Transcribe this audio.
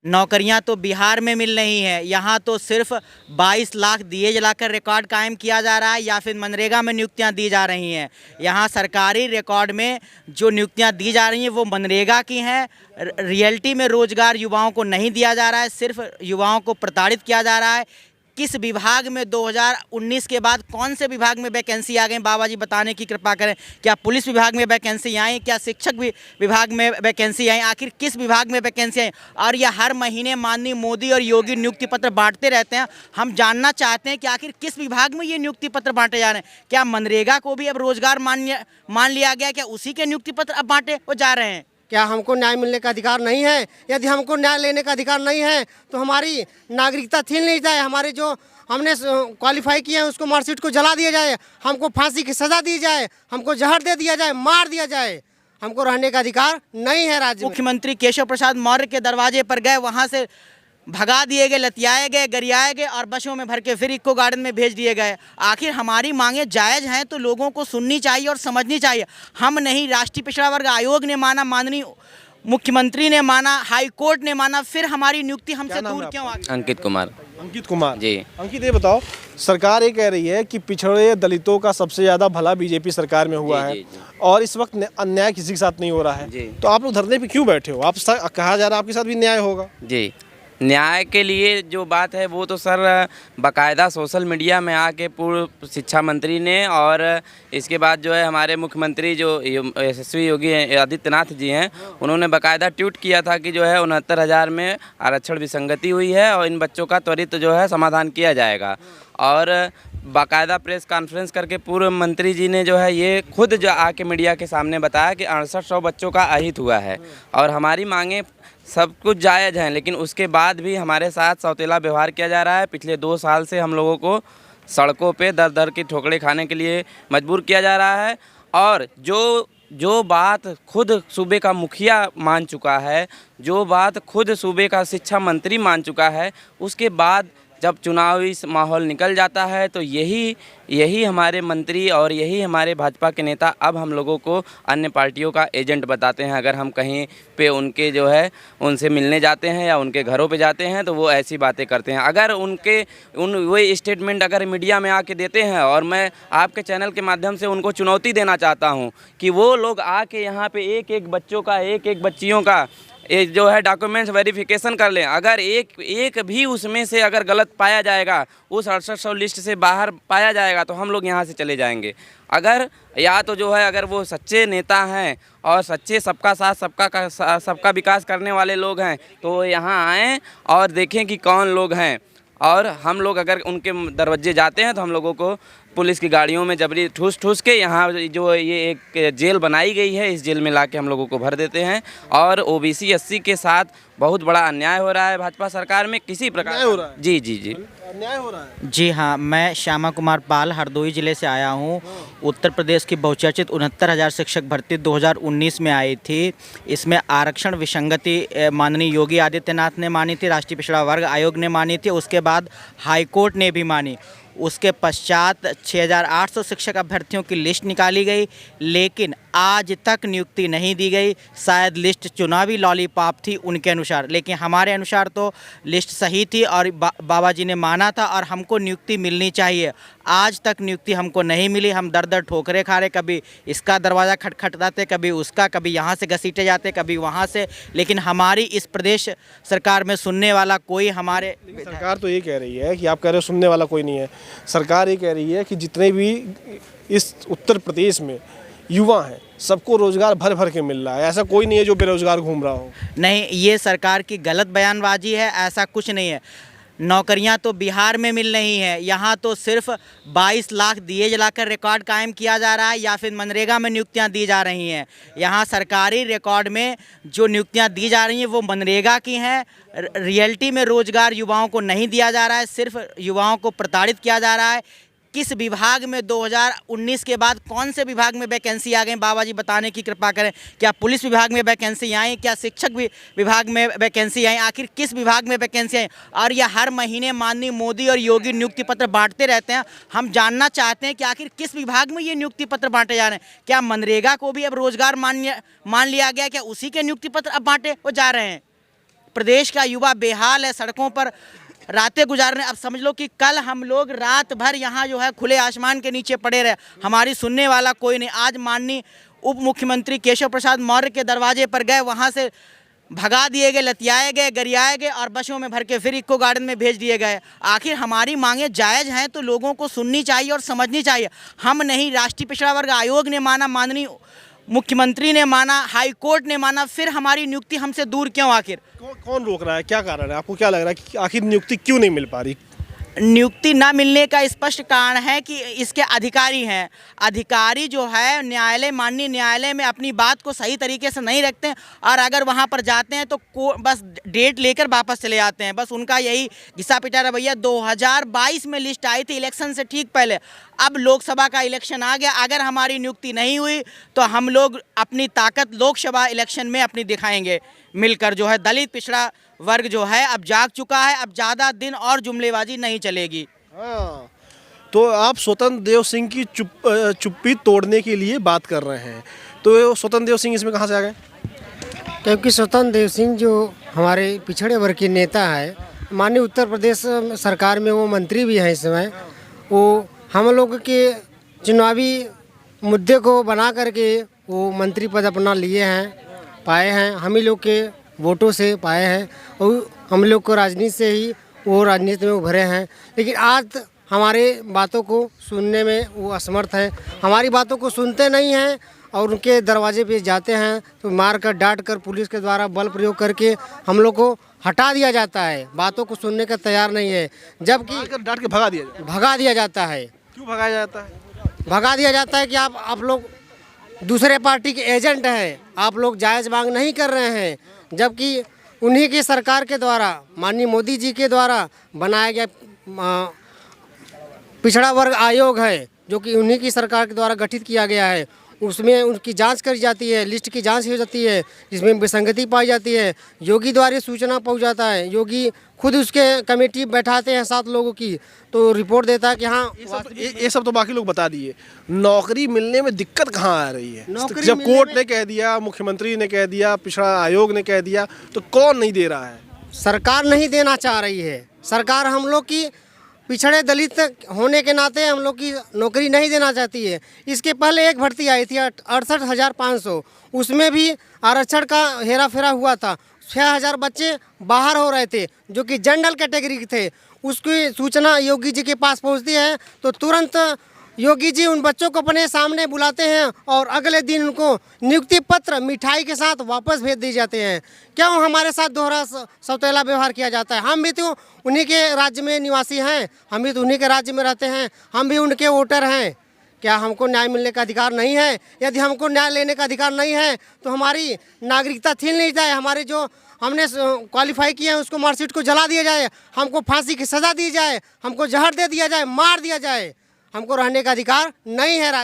नौकरियां तो बिहार में मिल रही हैं, यहाँ तो सिर्फ 22 लाख दिए जलाकर रिकॉर्ड कायम किया जा रहा है या फिर मनरेगा में नियुक्तियां दी जा रही हैं। यहाँ सरकारी रिकॉर्ड में जो नियुक्तियां दी जा रही हैं वो मनरेगा की हैं। रियलिटी में रोजगार युवाओं को नहीं दिया जा रहा है, सिर्फ युवाओं को प्रताड़ित किया जा रहा है। किस विभाग में 2019 के बाद कौन से विभाग में वैकेंसी आ गई, बाबा जी बताने की कृपा करें। क्या पुलिस विभाग में वैकेंसी आई, क्या शिक्षक विभाग में वैकेंसी आई, आखिर किस विभाग में वैकेंसी आई? और यह हर महीने माननीय मोदी और योगी नियुक्ति पत्र बांटते रहते हैं। हम जानना चाहते हैं कि आखिर किस विभाग में ये नियुक्ति पत्र बांटे जा रहे हैं। क्या मनरेगा को भी अब रोजगार मान लिया गया? क्या उसी के नियुक्ति पत्र अब बांटे वो जा रहे हैं? क्या हमको न्याय मिलने का अधिकार नहीं है? यदि हमको न्याय लेने का अधिकार नहीं है तो हमारी नागरिकता छीन ली जाए, हमारे जो हमने क्वालिफाई किए हैं उसको मार्कशीट को जला दिया जाए, हमको फांसी की सजा दी जाए, हमको जहर दे दिया जाए, मार दिया जाए। हमको रहने का अधिकार नहीं है राज्य में। मुख्यमंत्री केशव प्रसाद मौर्य के दरवाजे पर गए, वहाँ से भगा दिए गए, लतियाए गए, गरियाए गए और बसों में भर के फिर इको गार्डन में भेज दिए गए। आखिर हमारी मांगे जायज़ हैं तो लोगों को सुननी चाहिए और समझनी चाहिए। हम नहीं, राष्ट्रीय पिछड़ा वर्ग आयोग ने माना, माननीय मुख्यमंत्री ने माना, हाई कोर्ट ने माना, फिर हमारी नियुक्ति हमसे दूर क्यों आ गई? अंकित कुमार। अंकित कुमार जी। अंकित, ये बताओ, सरकार ये कह रही है कि पिछड़े दलितों का सबसे ज़्यादा भला बीजेपी सरकार में हुआ है और इस वक्त अन्याय किसी के साथ नहीं हो रहा है, तो आप लोग धरने पे क्यों बैठे हो? आप कहा जा रहा है आपके साथ भी न्याय होगा। जी, न्याय के लिए जो बात है वो तो सर बाकायदा सोशल मीडिया में आके पूर्व शिक्षा मंत्री ने और इसके बाद जो है हमारे मुख्यमंत्री जो यशस्वी योगी आदित्यनाथ जी हैं, उन्होंने बाकायदा ट्वीट किया था कि जो है 69,000 में आरक्षण विसंगति हुई है और इन बच्चों का त्वरित जो है समाधान किया जाएगा। और बाकायदा प्रेस कॉन्फ्रेंस करके पूर्व मंत्री जी ने जो है ये खुद जो आके मीडिया के सामने बताया कि 6800 बच्चों का अहित हुआ है और हमारी मांगे सब कुछ जायज़ हैं, लेकिन उसके बाद भी हमारे साथ सौतेला व्यवहार किया जा रहा है। पिछले 2 साल से हम लोगों को सड़कों पे दर दर की ठोकरें खाने के लिए मजबूर किया जा रहा है। और जो बात खुद सूबे का मुखिया मान चुका है, जो बात खुद सूबे का शिक्षा मंत्री मान चुका है, उसके बाद जब चुनावी माहौल निकल जाता है तो यही हमारे मंत्री और यही हमारे भाजपा के नेता अब हम लोगों को अन्य पार्टियों का एजेंट बताते हैं। अगर हम कहीं पे उनके जो है उनसे मिलने जाते हैं या उनके घरों पे जाते हैं तो वो ऐसी बातें करते हैं। अगर वही स्टेटमेंट अगर मीडिया में आके देते हैं, और मैं आपके चैनल के माध्यम से उनको चुनौती देना चाहता हूँ कि वो लोग आके यहाँ पे एक एक बच्चों का, एक एक बच्चियों का ये जो है डॉक्यूमेंट्स वेरिफिकेशन कर लें। अगर एक भी उसमें से अगर गलत पाया जाएगा, उस 6800 लिस्ट से बाहर पाया जाएगा, तो हम लोग यहाँ से चले जाएंगे। अगर या तो जो है अगर वो सच्चे नेता हैं और सच्चे सबका साथ सबका विकास करने वाले लोग हैं तो यहाँ आएँ और देखें कि कौन लोग हैं। और हम लोग अगर उनके दरवाजे जाते हैं तो हम लोगों को पुलिस की गाड़ियों में जबरी ठूस के यहाँ जो ये एक जेल बनाई गई है, इस जेल में लाके हम लोगों को भर देते हैं। और ओबीसी एससी के साथ बहुत बड़ा अन्याय हो रहा है भाजपा सरकार में, किसी प्रकार हो रहा है। जी अन्याय हो रहा है। जी हाँ, मैं श्यामा कुमार पाल हरदोई जिले से आया हूँ। उत्तर प्रदेश की बहुचर्चित 69,000 शिक्षक भर्ती 2019 में आई थी। इसमें आरक्षण विसंगति माननीय योगी आदित्यनाथ ने मानी थी, राष्ट्रीय पिछड़ा वर्ग आयोग ने मानी थी, उसके बाद हाईकोर्ट ने भी मानी। उसके पश्चात 6,800 शिक्षक अभ्यर्थियों की लिस्ट निकाली गई, लेकिन आज तक नियुक्ति नहीं दी गई। शायद लिस्ट चुनावी लॉलीपॉप थी उनके अनुसार, लेकिन हमारे अनुसार तो लिस्ट सही थी और बाबा जी ने माना था और हमको नियुक्ति मिलनी चाहिए। आज तक नियुक्ति हमको नहीं मिली। हम दर दर ठोकरे खा रहे, कभी इसका दरवाज़ा खटखटाते, कभी उसका, कभी यहाँ से घसीटे जाते, कभी वहाँ से, लेकिन हमारी इस प्रदेश सरकार में सुनने वाला कोई हमारे। सरकार तो ये कह रही है कि आप कह रहे हो सुनने वाला कोई नहीं है। सरकार ये कह रही है कि जितने भी इस उत्तर प्रदेश में युवा हैं सबको रोजगार भर भर के मिल रहा है, ऐसा कोई नहीं है जो बेरोजगार घूम रहा हो। नहीं, ये सरकार की गलत बयानबाजी है, ऐसा कुछ नहीं है। नौकरियां तो बिहार में मिल रही हैं, यहाँ तो सिर्फ 22 लाख दिए जलाकर रिकॉर्ड कायम किया जा रहा है या फिर मनरेगा में नियुक्तियां दी जा रही हैं। यहाँ सरकारी रिकॉर्ड में जो नियुक्तियां दी जा रही हैं वो मनरेगा की हैं। रियलिटी में रोजगार युवाओं को नहीं दिया जा रहा है, सिर्फ युवाओं को प्रताड़ित किया जा रहा है। किस विभाग में 2019 के बाद कौन से विभाग में वैकेंसी आ गई, बाबा जी बताने की कृपा करें। क्या पुलिस विभाग में वैकेंसी आई, क्या शिक्षक विभाग में वैकेंसी आई, आखिर किस विभाग में वैकेंसी आई? और यह हर महीने माननीय मोदी और योगी नियुक्ति पत्र बांटते रहते हैं। हम जानना चाहते हैं कि आखिर किस विभाग में ये नियुक्ति पत्र बांटे जा रहे हैं। क्या मनरेगा को भी अब रोजगार मान लिया गया? क्या उसी के नियुक्ति पत्र अब बांटे वो जा रहे हैं? प्रदेश का युवा बेहाल है, सड़कों पर रातें गुजारने। अब समझ लो कि कल हम लोग रात भर यहाँ जो है खुले आसमान के नीचे पड़े रहे, हमारी सुनने वाला कोई नहीं। आज माननीय उप मुख्यमंत्री केशव प्रसाद मौर्य के दरवाजे पर गए, वहाँ से भगा दिए गए, लतियाए गए, गरियाए गए और बसों में भर के फिर इको गार्डन में भेज दिए गए। आखिर हमारी मांगें जायज़ हैं तो लोगों को सुननी चाहिए और समझनी चाहिए। हम नहीं, राष्ट्रीय पिछड़ा वर्ग आयोग ने माना, माननीय मुख्यमंत्री ने माना, हाई कोर्ट ने माना, फिर हमारी नियुक्ति हमसे दूर क्यों? आखिर कौन रोक रहा है, क्या कारण है? आपको क्या लग रहा है कि आखिर नियुक्ति क्यों नहीं मिल पा रही? नियुक्ति न मिलने का स्पष्ट कारण है कि इसके अधिकारी हैं। अधिकारी जो है न्यायालय, माननीय न्यायालय में अपनी बात को सही तरीके से नहीं रखते हैं और अगर वहां पर जाते हैं तो बस डेट लेकर वापस चले जाते हैं। बस उनका यही घिसा पिटा रवैया। 2022 में लिस्ट आई थी इलेक्शन से ठीक पहले, अब लोकसभा का इलेक्शन आ गया। अगर हमारी नियुक्ति नहीं हुई तो हम लोग अपनी ताकत लोकसभा इलेक्शन में अपनी दिखाएंगे मिलकर। जो है दलित पिछड़ा वर्ग जो है अब जाग चुका है, अब ज़्यादा दिन और जुमलेबाजी नहीं चलेगी। हाँ, तो आप स्वतंत्र देव सिंह की चुप्पी तोड़ने के लिए बात कर रहे हैं, तो स्वतंत्र देव सिंह इसमें कहाँ से आ गए? क्योंकि स्वतंत्र देव सिंह जो हमारे पिछड़े वर्ग के नेता है, माननीय उत्तर प्रदेश सरकार में वो मंत्री भी हैं इस समय, वो हम लोग के चुनावी मुद्दे को बना करके वो मंत्री पद अपना लिए हैं, पाए हैं, हम ही लोग के वोटों से पाए हैं और हम लोग को राजनीति से ही वो राजनीति में उभरे हैं। लेकिन आज हमारे बातों को सुनने में वो असमर्थ हैं, हमारी बातों को सुनते नहीं हैं और उनके दरवाजे पे जाते हैं तो मार कर, डांट कर, पुलिस के द्वारा बल प्रयोग करके हम लोग को हटा दिया जाता है। बातों को सुनने का तैयार नहीं है, जबकि डांट के भगा दिया जाता है। क्यों भगाया जाता है? भगा दिया जाता है कि आप लोग दूसरे पार्टी के एजेंट हैं, आप लोग जायज़ मांग नहीं कर रहे हैं, जबकि उन्हीं की सरकार के द्वारा, माननीय मोदी जी के द्वारा बनाया गया पिछड़ा वर्ग आयोग है, जो कि उन्हीं की सरकार के द्वारा गठित किया गया है। उसमें उनकी जांच करी जाती है, लिस्ट की जांच हो जाती है, जिसमें विसंगति पाई जाती है। योगी द्वारा सूचना पहुंच जाता है, योगी खुद उसके कमेटी बैठाते हैं 7 लोगों की, तो रिपोर्ट देता है कि हाँ ये सब तो बाकी लोग बता दिए। नौकरी मिलने में दिक्कत कहाँ आ रही है? जब कोर्ट ने कह दिया, मुख्यमंत्री ने कह दिया, पिछड़ा आयोग ने कह दिया, तो कौन नहीं दे रहा है? सरकार नहीं देना चाह रही है। सरकार हम लोग की पिछड़े दलित होने के नाते हम लोग की नौकरी नहीं देना चाहती है। इसके पहले एक भर्ती आई थी 68,500, उसमें भी आरक्षण का हेरा फेरा हुआ था। 6,000 बच्चे बाहर हो रहे थे जो कि जनरल कैटेगरी के थे। उसकी सूचना योगी जी के पास पहुंचती है तो तुरंत योगी जी उन बच्चों को अपने सामने बुलाते हैं और अगले दिन उनको नियुक्ति पत्र मिठाई के साथ वापस भेज दिए जाते हैं। क्यों हमारे साथ दोहरा सौतेला व्यवहार किया जाता है? हम भी तो उन्हीं के राज्य में निवासी हैं, हम भी तो उन्हीं के राज्य में रहते हैं, हम भी उनके वोटर हैं। क्या हमको न्याय मिलने का अधिकार नहीं है? यदि हमको न्याय लेने का अधिकार नहीं है तो हमारी नागरिकता छीन ली जाए, हमारे जो हमने क्वालिफाई किया है उसको मार्कशीट को जला दिया जाए, हमको फांसी की सज़ा दी जाए, हमको जहर दे दिया जाए, मार दिया जाए। हमको रहने का अधिकार नहीं है।